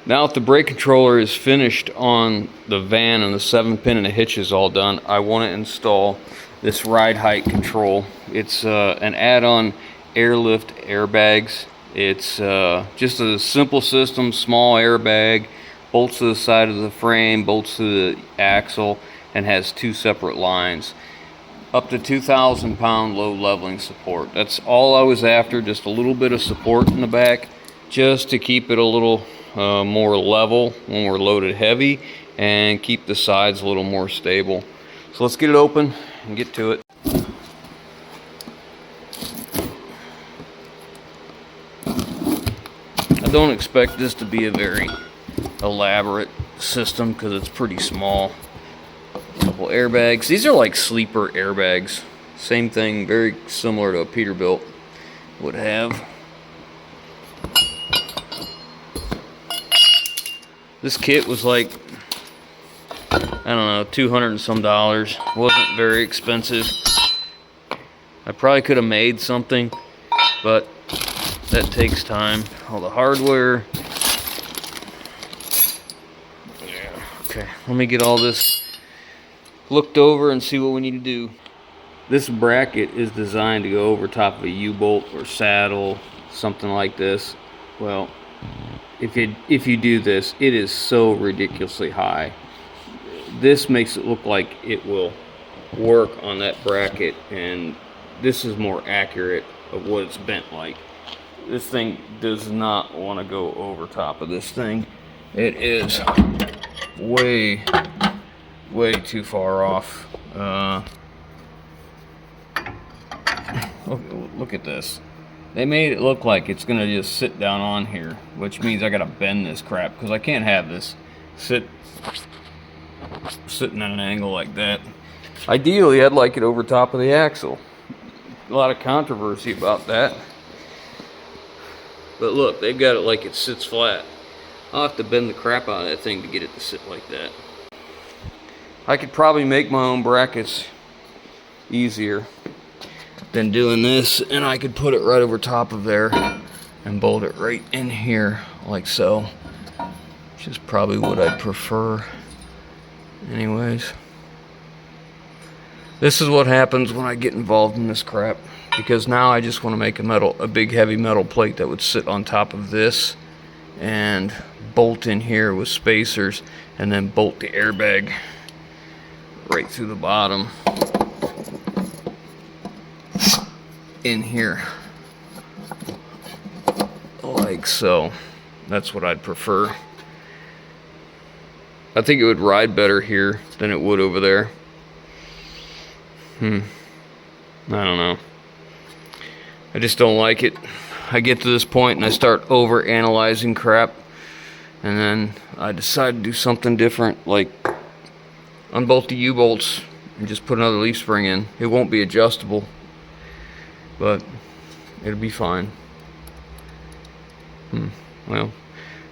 Now that the brake controller is finished on the van and the 7-pin and the hitch is all done, I want to install this ride height control. It's an add-on airlift airbags. It's just a simple system, small airbag, bolts to the side of the frame, bolts to the axle, and has 2 separate lines. Up to 2,000 pound load leveling support. That's all I was after, just a little bit of support in the back, just to keep it a little more level when we're loaded heavy and keep the sides a little more stable. So let's get it open and get to it. I don't expect this to be a very elaborate system because it's pretty small. Couple airbags. These are like sleeper airbags. Same thing, very similar to a Peterbilt would have. This kit was like, I don't know, $200 and some. Wasn't very expensive. I probably could have made something, but that takes time. All the hardware. Yeah. Okay, let me get all this looked over and see what we need to do. This bracket is designed to go over top of a U-bolt or saddle, something like this. Well, if you do this, it is so ridiculously high. This makes it look like it will work on that bracket, and this is more accurate of what it's bent like. This thing does not want to go over top of this thing. It is way too far off. Look at this. They made it look like it's gonna just sit down on here, which means I gotta bend this crap because I can't have this sitting at an angle like that. Ideally, I'd like it over top of the axle. A lot of controversy about that. But look, they've got it like it sits flat. I'll have to bend the crap out of that thing to get it to sit like that. I could probably make my own brackets easier than doing this, and I could put it right over top of there and bolt it right in here like so, which is probably what I'd prefer anyways. This is what happens when I get involved in this crap, because now I just want to make a big heavy metal plate that would sit on top of this and bolt in here with spacers, and then bolt the airbag right through the bottom in here like so. That's what I'd prefer. I think it would ride better here than it would over there. I don't know. I just don't like it. I get to this point and I start over analyzing crap, and then I decide to do something different, like unbolt the U-bolts and just put another leaf spring in. It won't be adjustable, but it'll be fine. Well,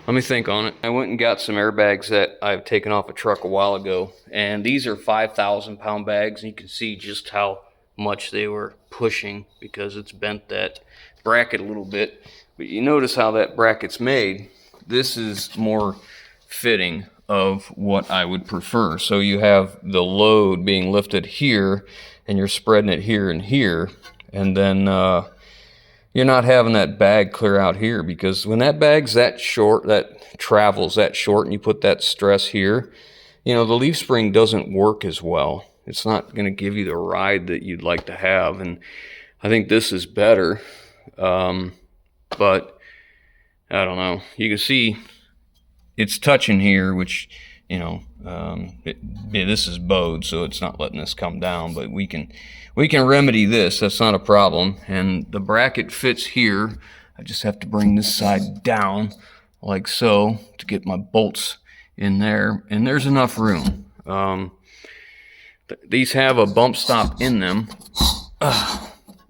let me think on it. I went and got some airbags that I've taken off a truck a while ago, and these are 5,000 pound bags, and you can see just how much they were pushing because it's bent that bracket a little bit. But you notice how that bracket's made. This is more fitting of what I would prefer. So you have the load being lifted here, and you're spreading it here and here, and then you're not having that bag clear out here, because when that bag's that short, that travels that short, and you put that stress here, you know, the leaf spring doesn't work as well. It's not going to give you the ride that you'd like to have, and I think this is better, but I don't know. You can see it's touching here, which, you know, this is bowed, so it's not letting this come down, but we can remedy this. That's not a problem. And the bracket fits here. I just have to bring this side down like so to get my bolts in there, and there's enough room. These have a bump stop in them,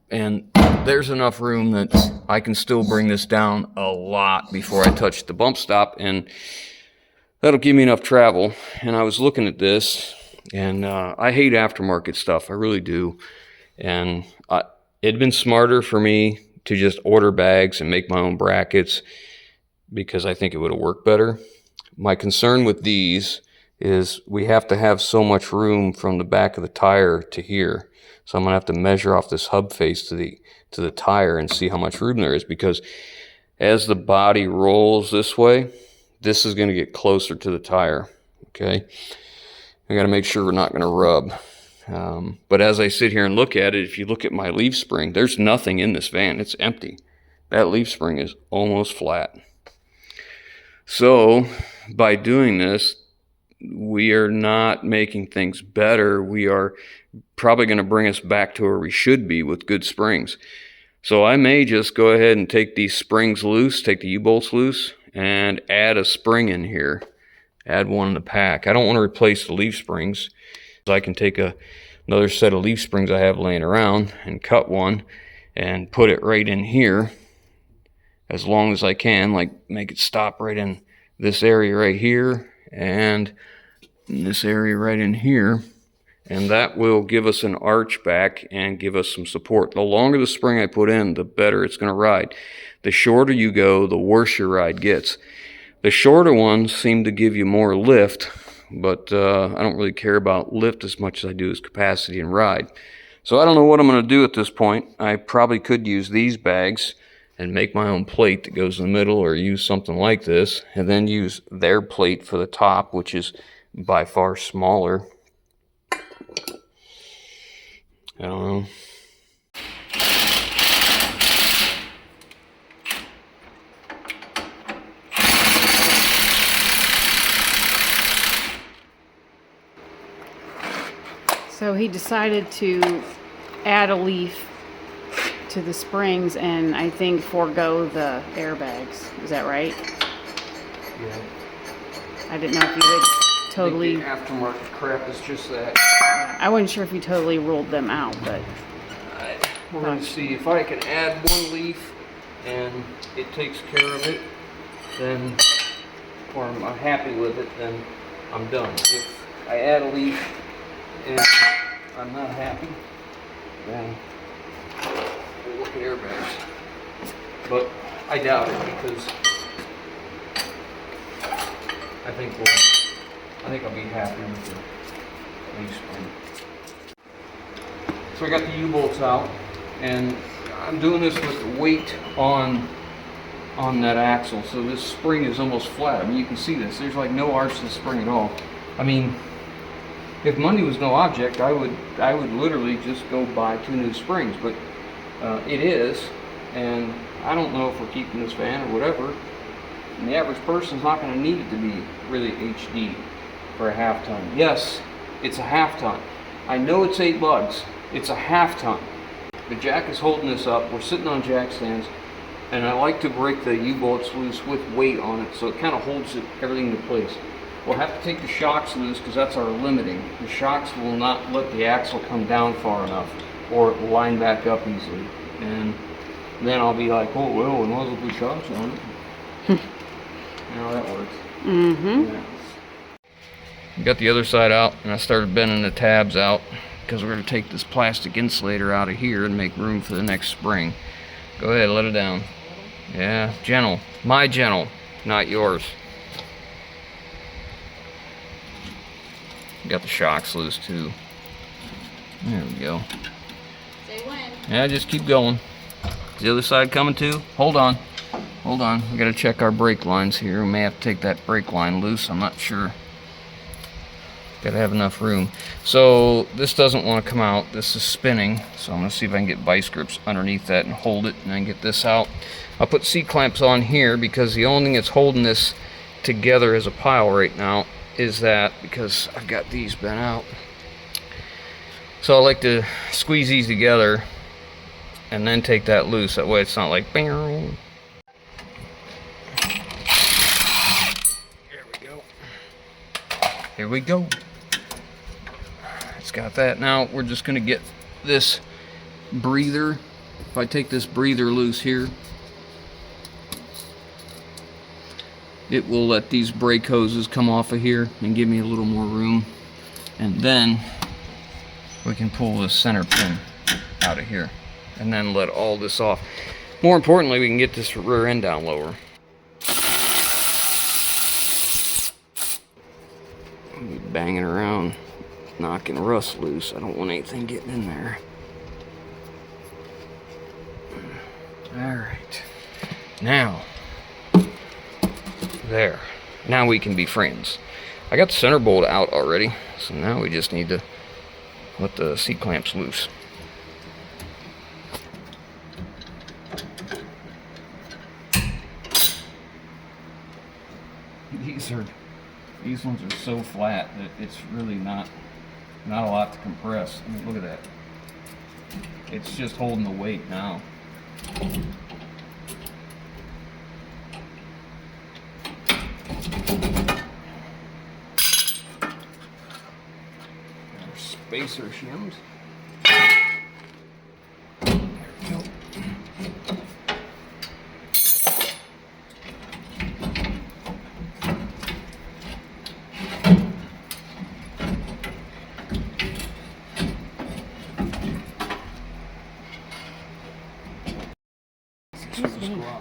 and there's enough room that I can still bring this down a lot before I touch the bump stop, and that'll give me enough travel. And I was looking at this, and I hate aftermarket stuff. I really do. And it'd been smarter for me to just order bags and make my own brackets because I think it would have worked better. My concern with these is we have to have so much room from the back of the tire to here. So I'm gonna have to measure off this hub face to the tire and see how much room there is, because as the body rolls this way, this is gonna get closer to the tire, okay? I gotta make sure we're not gonna rub. But as I sit here and look at it, if you look at my leaf spring, there's nothing in this van, it's empty. That leaf spring is almost flat. So by doing this, we are not making things better. We are probably going to bring us back to where we should be with good springs. So I may just go ahead and take these springs loose, take the U-bolts loose, and add a spring in here. Add one in the pack. I don't want to replace the leaf springs. So I can take another set of leaf springs I have laying around and cut one and put it right in here as long as I can, like make it stop right in this area right here and in this area right in here, and that will give us an arch back and give us some support. The longer the spring I put in, the better it's going to ride. The shorter you go, the worse your ride gets. The shorter ones seem to give you more lift, but I don't really care about lift as much as I do as capacity and ride. So I don't know what I'm going to do at this point. I probably could use these bags and make my own plate that goes in the middle, or use something like this and then use their plate for the top, which is by far smaller. I don't know. So he decided to add a leaf to the springs and I think forego the airbags. Is that right? Yeah. I didn't know if you would totally... The aftermarket crap is just that. I wasn't sure if you totally ruled them out, but... We're going to see if I can add one leaf and it takes care of it, then, or I'm happy with it, then I'm done. If I add a leaf and I'm not happy, then we'll look at airbags. But I doubt it, because I think I'll be happy with the leaf spring. So I got the U-bolts out, and I'm doing this with the weight on that axle, so this spring is almost flat. I mean, you can see this. There's like no arch to the spring at all. I mean, if money was no object, I would literally just go buy 2 new springs, but it is, and I don't know if we're keeping this van or whatever. And the average person's not going to need it to be really HD for a half ton. Yes, it's a half ton. I know it's 8 lugs. It's a half ton. The jack is holding this up. We're sitting on jack stands, and I like to break the U-bolts loose with weight on it, so it kind of holds everything in place. We'll have to take the shocks loose because that's our limiting. The shocks will not let the axle come down far enough, or it will line back up easily. And then I'll be like, oh well, we might as well put shocks on it. You know how that works. Mm-hmm. Yeah. Got the other side out, and I started bending the tabs out because we're going to take this plastic insulator out of here and make room for the next spring. Go ahead, let it down. Yeah, gentle. My gentle, not yours. Got the shocks loose too. There we go. Say when. Yeah, just keep going. Is the other side coming too? Hold on. Hold on. We gotta check our brake lines here. We may have to take that brake line loose. I'm not sure. Gotta have enough room. So this doesn't want to come out. This is spinning. So I'm gonna see if I can get vice grips underneath that and hold it and then get this out. I'll put C-clamps on here because the only thing that's holding this together as a pile right now is that, because I've got these bent out. So I like to squeeze these together and then take that loose. That way it's not like bang. There we go. Here we go. It's got that. Now we're just going to get this breather. If I take this breather loose here, it will let these brake hoses come off of here and give me a little more room. And then we can pull the center pin out of here and then let all this off. More importantly, we can get this rear end down lower. keep banging around, knocking rust loose. I don't want anything getting in there. Alright. Now, there. Now we can be friends. I got the center bolt out already, so now we just need to let the C-clamps loose. These ones are so flat that it's really not a lot to compress. I mean, look at that. It's just holding the weight now. Our spacer shims. There we go.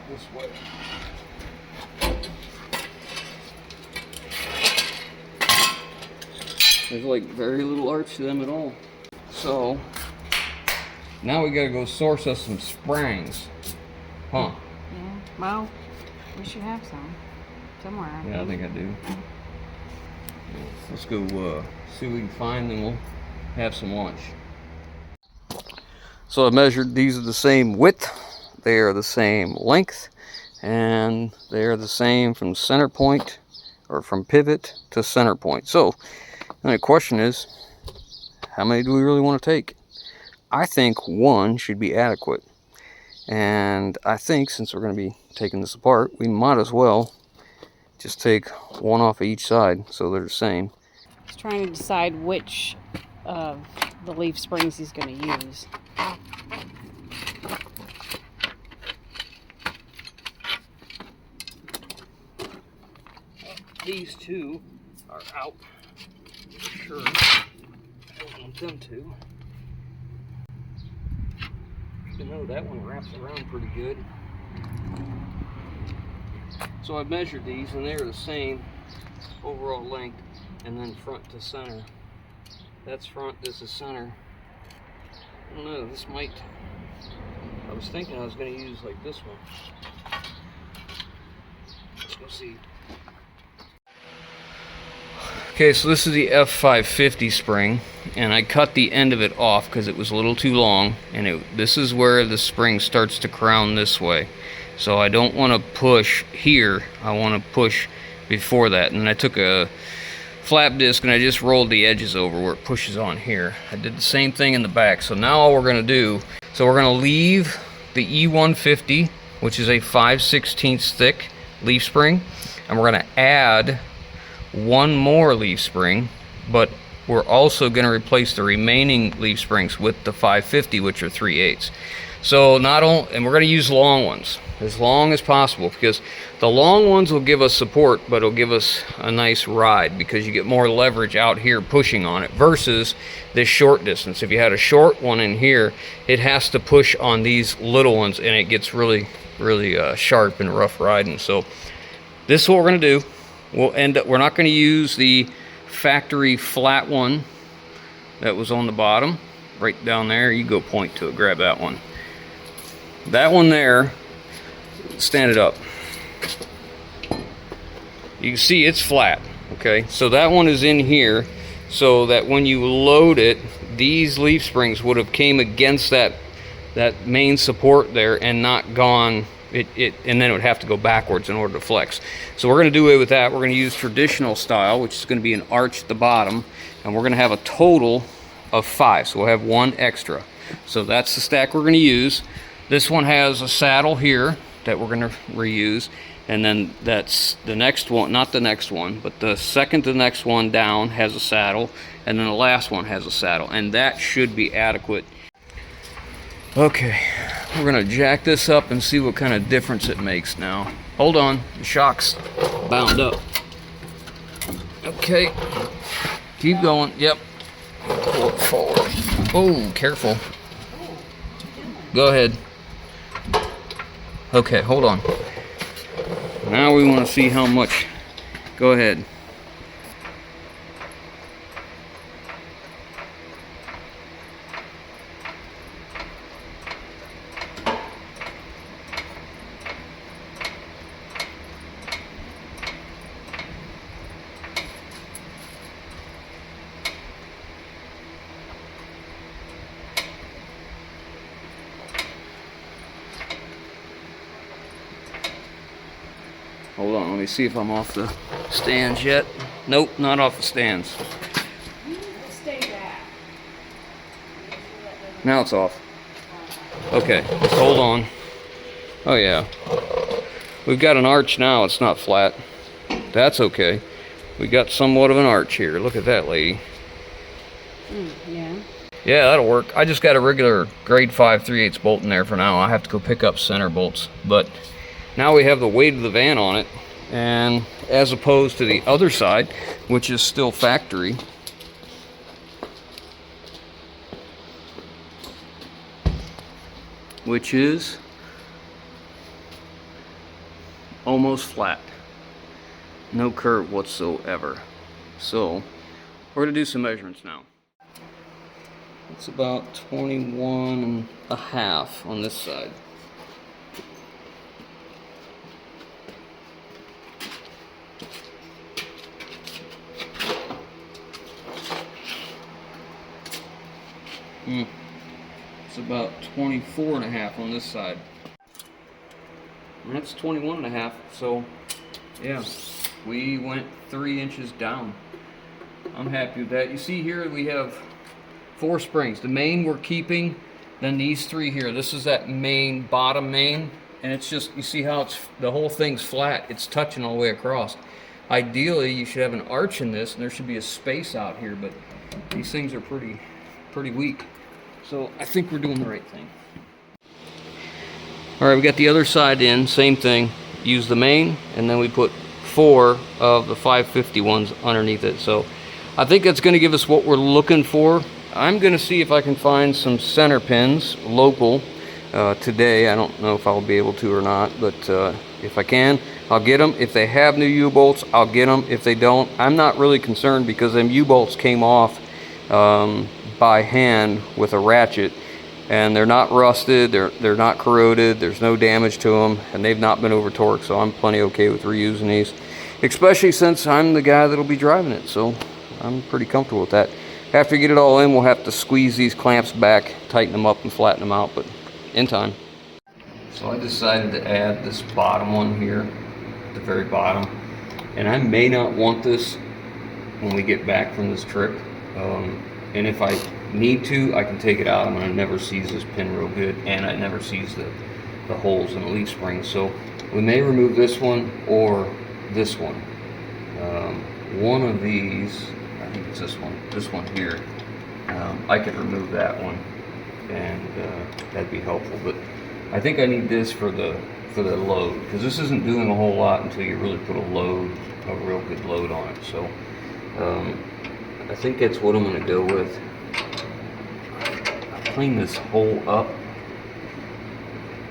This way. There's like very little arch to them at all. So now we gotta go source us some springs. Huh? Yeah, well, we should have some somewhere. Yeah, I think I do. Let's go see what we can find, then we'll have some lunch. So I measured, these are the same width. They are the same length, and they are the same from center point, or from pivot to center point. So the question is, how many do we really want to take? I think one should be adequate. And I think since we're going to be taking this apart, we might as well just take one off of each side so they're the same. I was trying to decide which of the leaf springs he's going to use. These two are out for sure. I don't want them to. Even though that one wraps around pretty good. So I measured these and they're the same overall length, and then front to center. That's front, this is center. I don't know, this might, I was thinking I was going to use like this one. Let's go see. Okay, so this is the F550 spring, and I cut the end of it off because it was a little too long, and this is where the spring starts to crown this way. So I don't want to push here, I want to push before that. And I took a flap disc and I just rolled the edges over where it pushes on here. I did the same thing in the back. So now all we're going to do, so we're going to leave the E150, which is a 5/16 thick leaf spring, and we're going to add one more leaf spring, but we're also going to replace the remaining leaf springs with the 550, which are 3/8. So not only, and we're going to use long ones as long as possible, because the long ones will give us support, but it'll give us a nice ride because you get more leverage out here pushing on it versus this short distance. If you had a short one in here, it has to push on these little ones, and it gets really sharp and rough riding. So this is what we're going to do. We're not going to use the factory flat one that was on the bottom right down there. You go point to it, grab that one. That one there, stand it up. You can see it's flat, okay? So that one is in here so that when you load it, these leaf springs would have came against that main support there and not gone. And then it would have to go backwards in order to flex. So we're going to do away with that. We're going to use traditional style, which is going to be an arch at the bottom, and we're going to have a total of 5. So we'll have one extra. So that's the stack we're going to use. This one has a saddle here that we're going to reuse, and then that's the next one, not the next one, but the second to the next one down has a saddle, and then the last one has a saddle, and that should be adequate. Okay, we're gonna jack this up and see what kind of difference it makes now. Hold on, the shock's bound up. Okay, keep going, yep. Pull it forward. Oh, careful. Go ahead. Okay, hold on. Now we wanna see how much. Go ahead. Hold on, let me see if I'm off the stands yet. Nope, not off the stands. Stay back. Now it's off. Okay, hold on. Oh yeah. We've got an arch now, it's not flat. That's okay. We got somewhat of an arch here. Look at that, lady. Yeah. Yeah, that'll work. I just got a regular grade 5 3/8 bolt in there for now. I have to go pick up center bolts. But now we have the weight of the van on it, and as opposed to the other side, which is still factory, which is almost flat. No curve whatsoever. So we're gonna do some measurements now. It's about 21 and a half on this side. It's about 24 and a half on this side. And that's 21 and a half, so yeah, we went 3 inches down. I'm happy with that. You see here we have 4 springs. The main we're keeping, then these 3 here. This is that main, bottom main, and it's just, you see how it's, the whole thing's flat. It's touching all the way across. Ideally, you should have an arch in this, and there should be a space out here, but these things are pretty weak. So I think we're doing the right thing. All right, we got the other side in, same thing. Use the main, and then we put 4 of the 550 ones underneath it. So I think that's going to give us what we're looking for. I'm going to see if I can find some center pins local today. I don't know if I'll be able to or not, but if I can, I'll get them. If they have new U-bolts, I'll get them. If they don't, I'm not really concerned because them U-bolts came off by hand with a ratchet, and they're not rusted, they're not corroded, there's no damage to them, and they've not been over torqued, so I'm plenty okay with reusing these, especially since I'm the guy that'll be driving it, so I'm pretty comfortable with that. After you get it all in, we'll have to squeeze these clamps back, tighten them up and flatten them out, but in time. So I decided to add this bottom one here, at the very bottom, and I may not want this when we get back from this trip. And if I need to, I can take it out. I'm gonna never seize this pin real good, and I never seize the holes in the leaf springs. So we may remove this one or this one. One of these, I think it's this one here. I could remove that one, and that'd be helpful. But I think I need this for the load, because this isn't doing a whole lot until you really put a real good load on it. So I think that's what I'm going to go with. I cleaned this hole up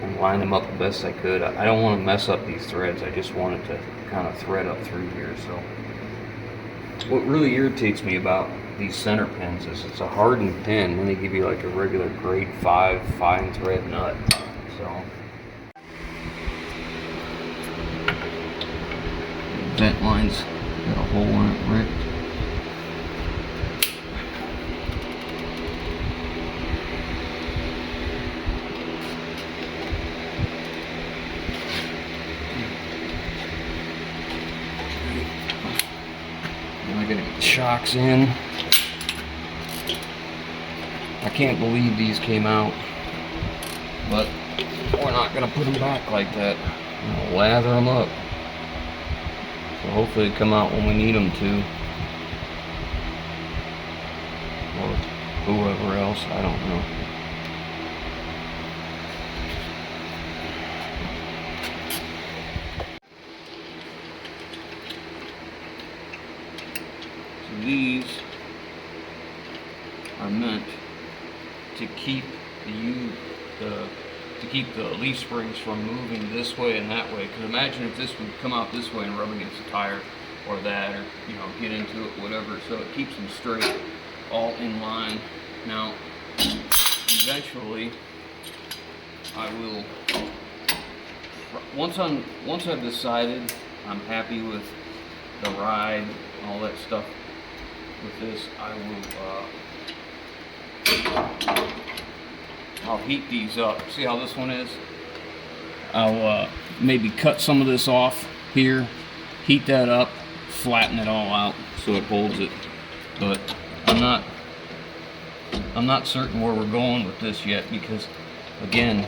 and lined them up the best I could. I don't want to mess up these threads. I just wanted to kind of thread up through here. So what really irritates me about these center pins is it's a hardened pin, and they give you like a regular grade 5 fine thread nut. So vent line's got a hole in it, right? Gonna get the shocks in. I can't believe these came out, but we're not gonna put them back like that. We'll lather them up. So hopefully they come out when we need them to, or whoever else, I don't know. These are meant to keep the leaf springs from moving this way and that way. Because imagine if this would come out this way and rub against the tire, or that, or get into it, whatever. So it keeps them straight, all in line. Now, eventually, I will. Once I've decided I'm happy with the ride, all that stuff. With this, I'll heat these up. See how this one is? I'll maybe cut some of this off here, heat that up, flatten it all out so it holds it. But I'm not certain where we're going with this yet, because again,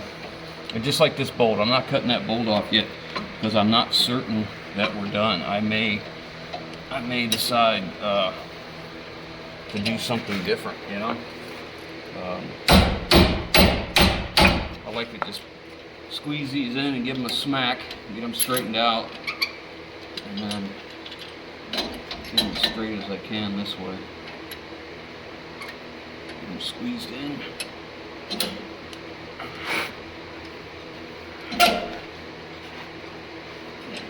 just like this bolt, I'm not cutting that bolt off yet because I'm not certain that we're done. I may decide to do something different, you know. I like to just squeeze these in and give them a smack, get them straightened out, and then get them as straight as I can this way. Get them squeezed in.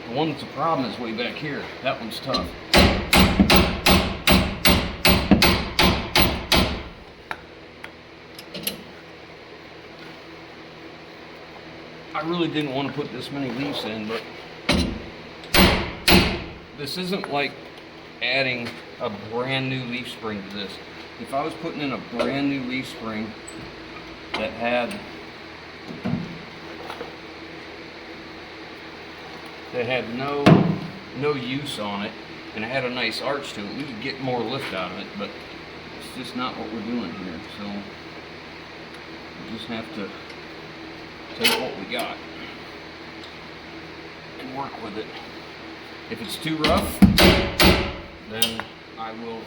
The one that's a problem is way back here. That one's tough. I really didn't want to put this many leaves in, but this isn't like adding a brand new leaf spring to this. If I was putting in a brand new leaf spring that had no use on it and it had a nice arch to it, we could get more lift out of it, but it's just not what we're doing here. So we just have to take what we got and work with it. If it's too rough, then I will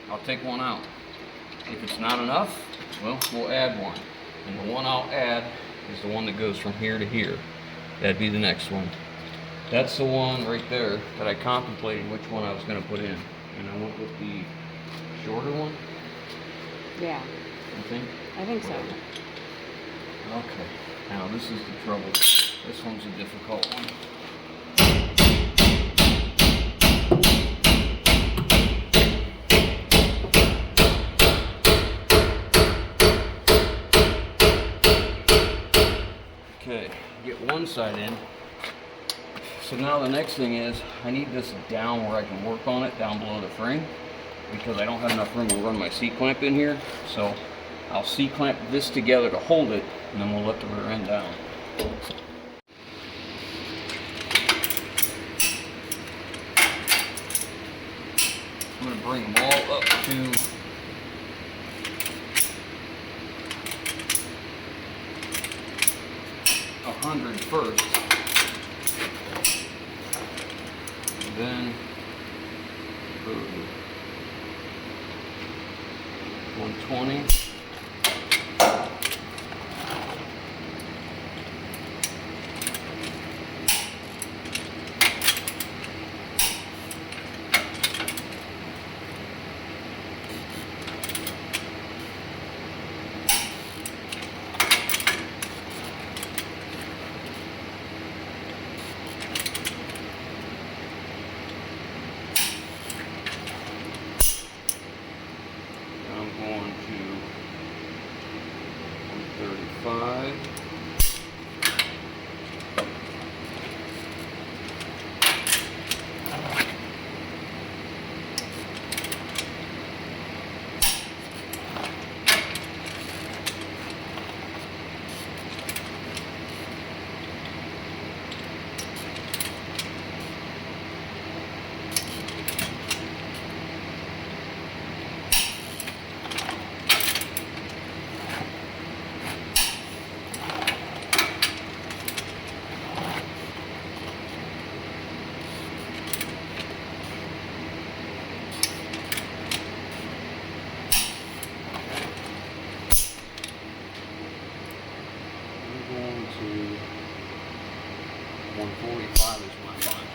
I'll take one out. If it's not enough, well, we'll add one. And the one I'll add is the one that goes from here to here. That'd be the next one. That's the one right there that I contemplated which one I was going to put in. And I went with the shorter one. Yeah. I think? I think so. Okay. Now this is the trouble. This one's a difficult one. Okay, get one side in. So now the next thing is I need this down where I can work on it down below the frame, because I don't have enough room to run my C-clamp in here. So I'll C-clamp this together to hold it, and then we'll let the rear end down. I'm going to bring them all up to 100 first, and then 120. I'm going to 135. I'm going to 145 is my line.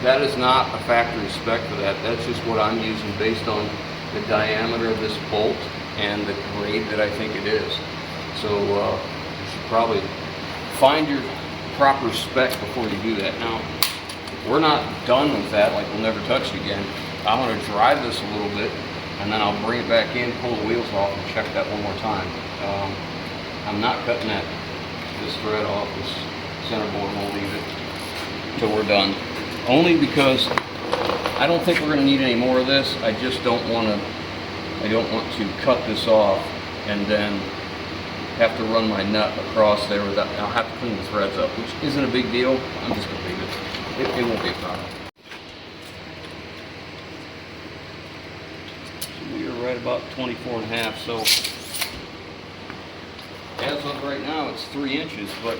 That is not a factory spec for that. That's just what I'm using based on the diameter of this bolt and the grade that I think it is. So you should probably find your proper spec before you do that. Now, we're not done with that, like we'll never touch it again. I'm gonna drive this a little bit, and then I'll bring it back in, pull the wheels off, and check that one more time. I'm not cutting this thread off, this center board, and we'll leave it until we're done. Only because I don't think we're gonna need any more of this. I just don't want to cut this off and then have to run my nut across there without, I'll have to clean the threads up, which isn't a big deal. I'm just gonna leave it. It won't be a problem. So we are right about 24.5, so as of right now it's 3 inches, but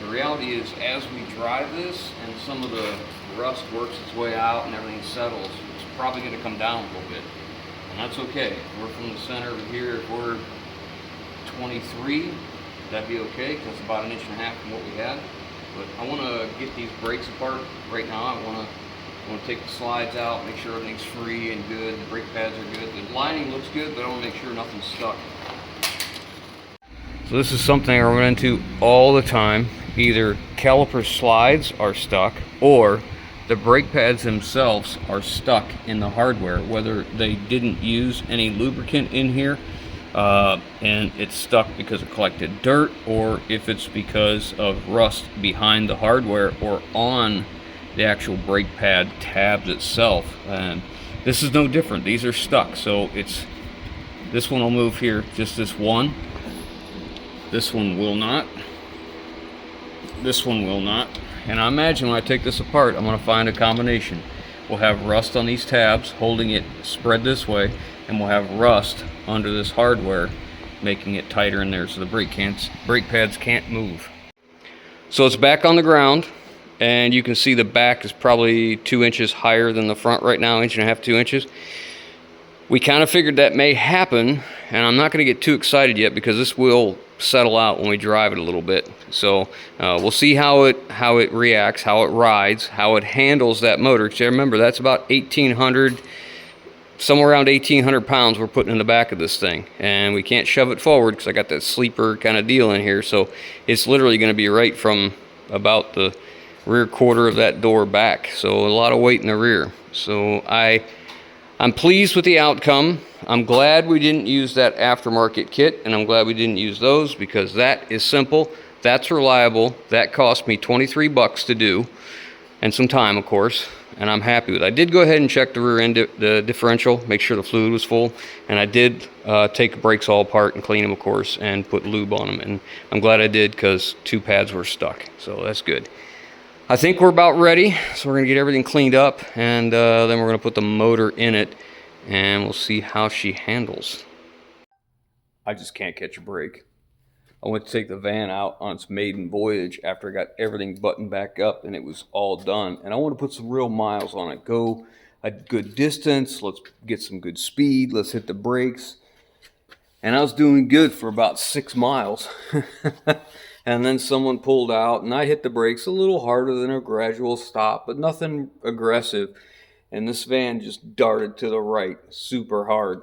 the reality is as we drive this and some of the rust works its way out and everything settles, it's probably gonna come down a little bit. And that's okay. If we're from the center over here, if we're 23, that'd be okay, because it's about 1.5 inches from what we had. But I want to get these brakes apart right now. I want to take the slides out, make sure everything's free and good. The brake pads are good. The lining looks good, but I want to make sure nothing's stuck. So this is something I run into all the time. Either caliper slides are stuck, or the brake pads themselves are stuck in the hardware, whether they didn't use any lubricant in here and it's stuck because it collected dirt, or if it's because of rust behind the hardware or on the actual brake pad tabs itself. And this is no different. These are stuck. So this one will move here, just this one. This one will not. This one will not. And I imagine when I take this apart, I'm going to find a combination. We'll have rust on these tabs, holding it spread this way, and we'll have rust under this hardware, making it tighter in there so the brake pads can't move. So it's back on the ground, and you can see the back is probably 2 inches higher than the front right now, 1.5 inches, 2 inches. We kind of figured that may happen, and I'm not going to get too excited yet because this will settle out when we drive it a little bit. So we'll see how it reacts, how it rides, how it handles that motor. So remember, that's about 1,800, somewhere around 1,800 pounds we're putting in the back of this thing, and we can't shove it forward because I got that sleeper kind of deal in here. So it's literally going to be right from about the rear quarter of that door back. So a lot of weight in the rear. So I'm pleased with the outcome. I'm glad we didn't use that aftermarket kit, and I'm glad we didn't use those, because that is simple, that's reliable, that cost me 23 bucks to do, and some time, of course, and I'm happy with it. I did go ahead and check the rear end, the differential, make sure the fluid was full, and I did take the brakes all apart and clean them, of course, and put lube on them, and I'm glad I did, because 2 pads were stuck, so that's good. I think we're about ready, so we're going to get everything cleaned up, and then we're going to put the motor in it, and we'll see how she handles. I just can't catch a break. I went to take the van out on its maiden voyage after I got everything buttoned back up and it was all done, and I want to put some real miles on it. Go a good distance, let's get some good speed, let's hit the brakes. And I was doing good for about 6 miles. And then someone pulled out and I hit the brakes a little harder than a gradual stop, but nothing aggressive. And this van just darted to the right super hard.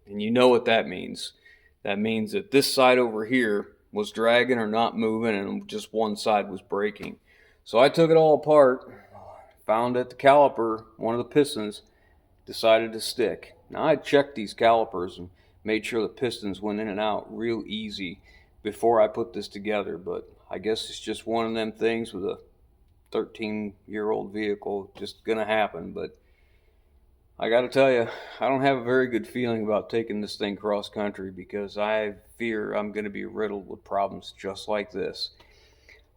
And you know what that means. That means that this side over here was dragging or not moving, and just one side was braking. So I took it all apart, found that the caliper, one of the pistons, decided to stick. Now I checked these calipers and made sure the pistons went in and out real easy before I put this together, but I guess it's just one of them things with a 13-year-old vehicle, just gonna happen. But I gotta tell you, I don't have a very good feeling about taking this thing cross country, because I fear I'm gonna be riddled with problems just like this.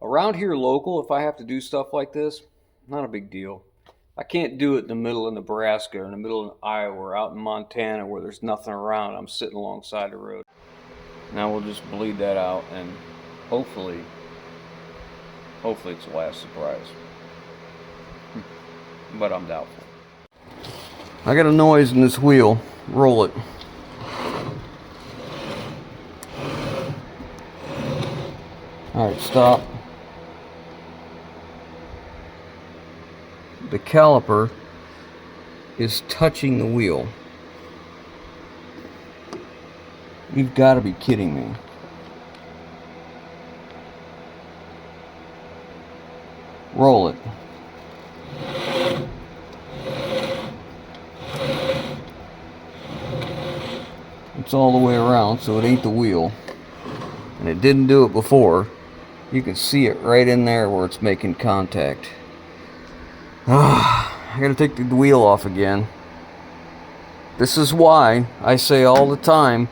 Around here local, if I have to do stuff like this, not a big deal. I can't do it in the middle of Nebraska or in the middle of Iowa or out in Montana where there's nothing around. I'm sitting alongside the road. Now we'll just bleed that out, and hopefully it's the last surprise. But I'm doubtful. I got a noise in this wheel. Roll it. Alright, stop. The caliper is touching the wheel. You've got to be kidding me. Roll it. It's all the way around, so it ain't the wheel. And it didn't do it before. You can see it right in there where it's making contact. I gotta take the wheel off again. This is why I say all the time,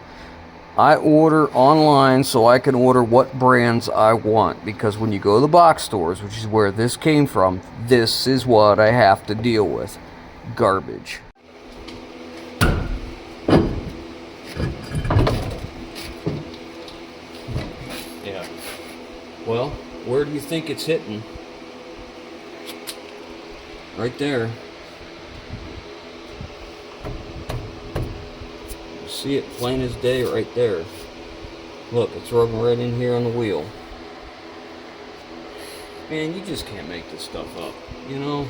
I order online so I can order what brands I want. Because when you go to the box stores, which is where this came from, this is what I have to deal with. Garbage. Yeah. Well, where do you think it's hitting? Right there. See it plain as day right there. Look, it's rubbing right in here on the wheel. Man, you just can't make this stuff up, you know?